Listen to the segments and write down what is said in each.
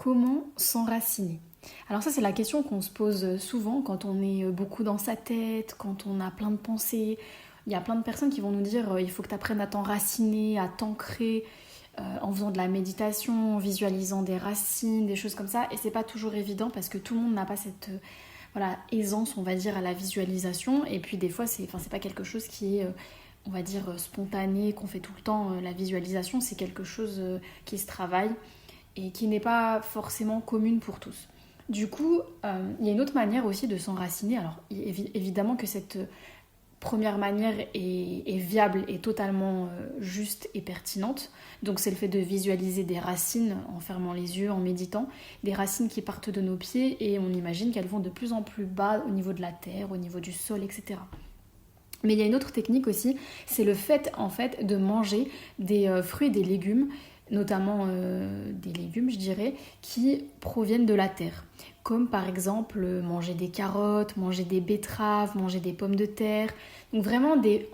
Comment s'enraciner? Alors ça, c'est la question qu'on se pose souvent quand on est beaucoup dans sa tête, quand on a plein de pensées. Il y a plein de personnes qui vont nous dire il faut que tu apprennes à t'enraciner, à t'ancrer en faisant de la méditation, en visualisant des racines, des choses comme ça. Et c'est pas toujours évident parce que tout le monde n'a pas cette aisance, on va dire, à la visualisation. Et puis des fois, c'est pas quelque chose qui est, on va dire, spontané, qu'on fait tout le temps. La visualisation, c'est quelque chose qui se travaille et qui n'est pas forcément commune pour tous. Du coup, il y a une autre manière aussi de s'enraciner. Alors, évidemment que cette première manière est viable et totalement juste et pertinente. Donc, c'est le fait de visualiser des racines en fermant les yeux, en méditant. Des racines qui partent de nos pieds et on imagine qu'elles vont de plus en plus bas au niveau de la terre, au niveau du sol, etc. Mais il y a une autre technique aussi, c'est le fait en fait de manger des fruits et des légumes, notamment des légumes je dirais, qui proviennent de la terre. Comme par exemple manger des carottes, manger des betteraves, manger des pommes de terre. Donc vraiment des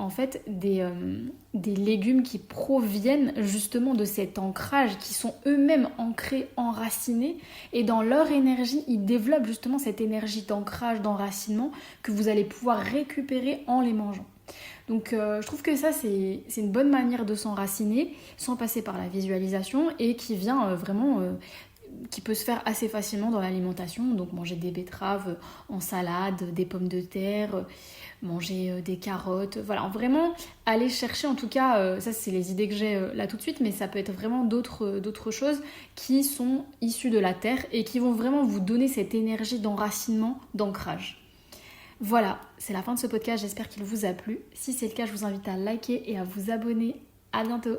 légumes qui proviennent justement de cet ancrage, qui sont eux-mêmes ancrés, enracinés. Et dans leur énergie, ils développent justement cette énergie d'ancrage, d'enracinement que vous allez pouvoir récupérer en les mangeant. Donc je trouve que ça c'est une bonne manière de s'enraciner sans passer par la visualisation et qui vient qui peut se faire assez facilement dans l'alimentation. Donc manger des betteraves en salade, des pommes de terre, manger des carottes. Voilà, vraiment aller chercher en tout cas, ça c'est les idées que j'ai là tout de suite, mais ça peut être vraiment d'autres choses qui sont issues de la terre et qui vont vraiment vous donner cette énergie d'enracinement, d'ancrage. Voilà, c'est la fin de ce podcast, j'espère qu'il vous a plu. Si c'est le cas, je vous invite à liker et à vous abonner. À bientôt!